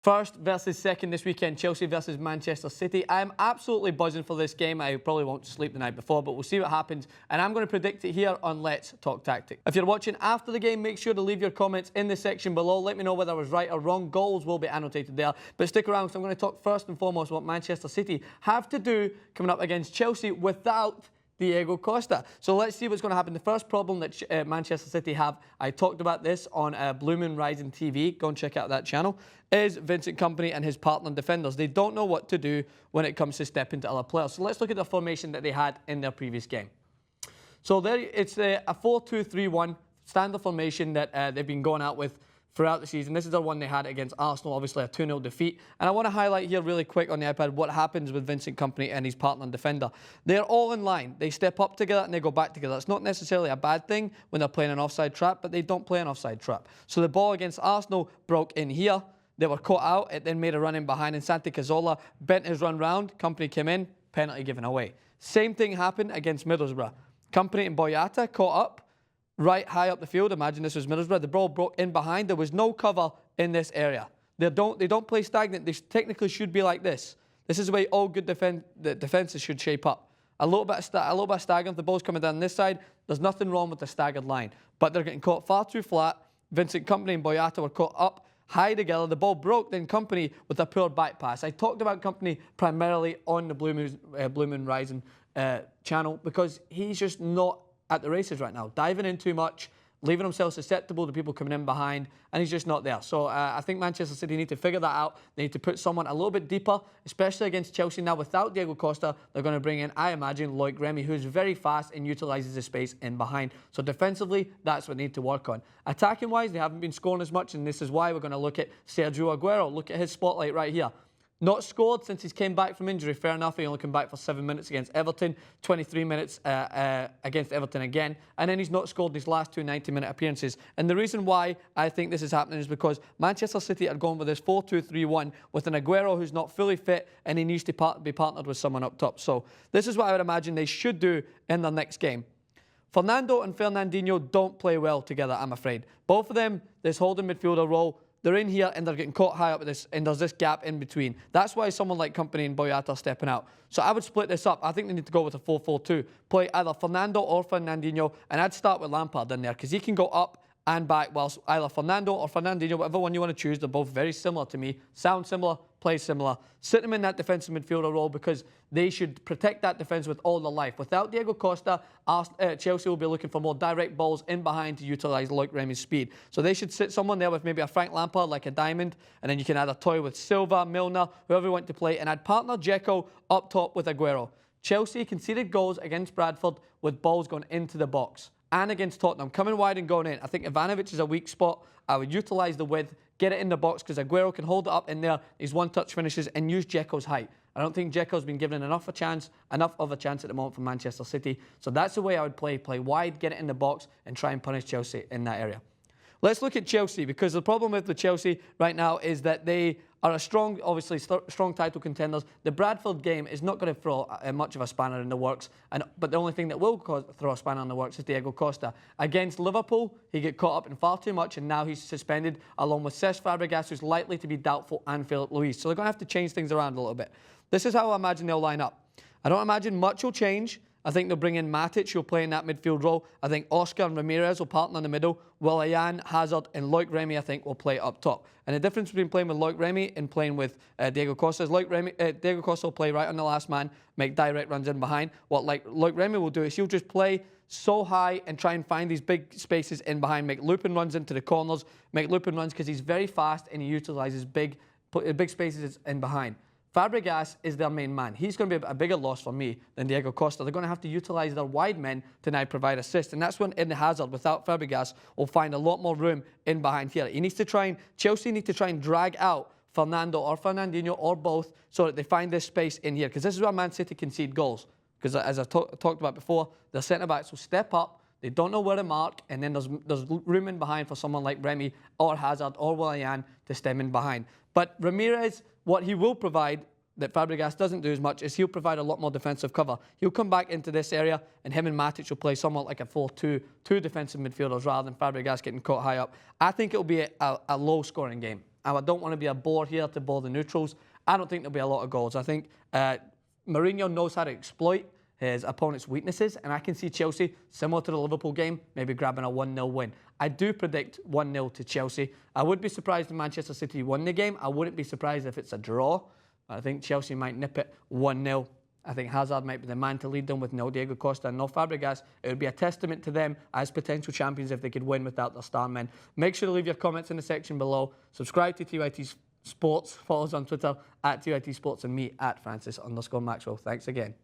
First versus second this weekend, Chelsea versus Manchester City. I'm absolutely buzzing for this game. I probably won't sleep the night before, but we'll see what happens. And I'm going to predict it here on Let's Talk Tactics. If you're watching after the game, make sure to leave your comments in the section below. Let me know whether I was right or wrong. Goals will be annotated there. But stick around, because I'm going to talk first and foremost what Manchester City have to do coming up against Chelsea without Diego Costa. So let's see what's going to happen. The first problem that Manchester City have, I talked about this on Blue Moon Rising TV, go and check out that channel, is Vincent Kompany and his partner defenders. They don't know what to do when it comes to stepping to other players. So let's look at the formation that they had in their previous game. So there, it's a 4-2-3-1 standard formation that they've been going out with throughout the season. This is the one they had against Arsenal, obviously a 2-0 defeat. And I want to highlight here really quick on the iPad what happens with Vincent Kompany and his partner and defender. They're all in line. They step up together and they go back together. It's not necessarily a bad thing when they're playing an offside trap, but they don't play an offside trap. So the ball against Arsenal broke in here. They were caught out. It then made a run in behind, and Santi Cazorla bent his run round. Kompany came in, penalty given away. Same thing happened against Middlesbrough. Kompany and Boyata caught up right high up the field. Imagine this was Middlesbrough. The ball broke in behind. There was no cover in this area. They don't play stagnant. They technically should be like this. This is the way all good defenses should shape up. A little bit of staggering. If the ball's coming down this side, there's nothing wrong with the staggered line. But they're getting caught far too flat. Vincent Kompany and Boyata were caught up high together. The ball broke, then Kompany with a poor back pass. I talked about Kompany primarily on the Blue Moon Rising channel because he's just not at the races right now, diving in too much, leaving himself susceptible to people coming in behind, and he's just not there. So I think Manchester City need to figure that out. They need to put someone a little bit deeper, especially against Chelsea. Now, without Diego Costa, they're going to bring in, I imagine, Loic Remy, who's very fast and utilises the space in behind. So defensively, that's what they need to work on. Attacking-wise, they haven't been scoring as much, and this is why we're going to look at Sergio Aguero. Look at his spotlight right here. Not scored since he's came back from injury. Fair enough, he only came back for 7 minutes against Everton, 23 minutes against Everton again, and then he's not scored these last two 90-minute appearances. And the reason why I think this is happening is because Manchester City are going with this 4-2-3-1 with an Aguero who's not fully fit, and he needs to be partnered with someone up top. So this is what I would imagine they should do in their next game. Fernando and Fernandinho don't play well together, I'm afraid. Both of them, this holding midfielder role, they're in here and they're getting caught high up with this, and there's this gap in between. That's why someone like Kompany and Boyata are stepping out. So I would split this up. I think they need to go with a 4-4-2. Play either Fernando or Fernandinho, and I'd start with Lampard in there because he can go up and back, whilst either Fernando or Fernandinho, whatever one you want to choose, they're both very similar to me. Sound similar, play similar. Sit them in that defensive midfielder role because they should protect that defence with all their life. Without Diego Costa, Chelsea will be looking for more direct balls in behind to utilise Loic Remy's speed. So they should sit someone there with maybe a Frank Lampard, like a diamond, and then you can either toy with Silva, Milner, whoever you want to play, and I'd partner Dzeko up top with Aguero. Chelsea conceded goals against Bradford with balls going into the box. And against Tottenham, coming wide and going in. I think Ivanovic is a weak spot. I would utilise the width, get it in the box, because Aguero can hold it up in there, his one-touch finishes, and use Dzeko's height. I don't think Dzeko's been given enough of a chance at the moment for Manchester City. So that's the way I would play wide, get it in the box, and try and punish Chelsea in that area. Let's look at Chelsea, because the problem with the Chelsea right now is that they are a strong, obviously strong title contenders. The Bradford game is not going to throw much of a spanner in the works, but the only thing that will throw a spanner in the works is Diego Costa. Against Liverpool, he got caught up in far too much, and now he's suspended, along with Cesc Fabregas, who's likely to be doubtful, and Philip Luis. So they're going to have to change things around a little bit. This is how I imagine they'll line up. I don't imagine much will change. I think they'll bring in Matic, who'll play in that midfield role. I think Oscar and Ramirez will partner in the middle. Willian, Hazard, and Loic Remy, I think, will play up top. And the difference between playing with Loic Remy and playing with Diego Costa is Diego Costa will play right on the last man, make direct runs in behind. What Loic Remy will do is he'll just play so high and try and find these big spaces in behind, make looping runs into the corners, make looping runs because he's very fast and he utilises big spaces in behind. Fabregas is their main man. He's going to be a bigger loss for me than Diego Costa. They're going to have to utilise their wide men to now provide assists. And that's when Eden Hazard, without Fabregas, will find a lot more room in behind here. Chelsea need to try and drag out Fernando or Fernandinho or both so that they find this space in here. Because this is where Man City concede goals. Because as I talked about before, their centre-backs will step up. They don't know where to mark, and then there's room in behind for someone like Remy or Hazard or Willian to stem in behind. But Ramirez, what he will provide that Fabregas doesn't do as much is he'll provide a lot more defensive cover. He'll come back into this area, and him and Matic will play somewhat like a 4-2, two defensive midfielders rather than Fabregas getting caught high up. I think it'll be a low-scoring game. I don't want to be a bore here to bore the neutrals. I don't think there'll be a lot of goals. I think Mourinho knows how to exploit his opponent's weaknesses, and I can see Chelsea, similar to the Liverpool game, maybe grabbing a 1-0 win. I do predict 1-0 to Chelsea. I would be surprised if Manchester City won the game. I wouldn't be surprised if it's a draw. I think Chelsea might nip it 1-0. I think Hazard might be the man to lead them with no Diego Costa and no Fabregas. It would be a testament to them as potential champions if they could win without their star men. Make sure to leave your comments in the section below. Subscribe to TYT Sports. Follow us on Twitter at TYT Sports and me at Francis_Maxwell. Thanks again.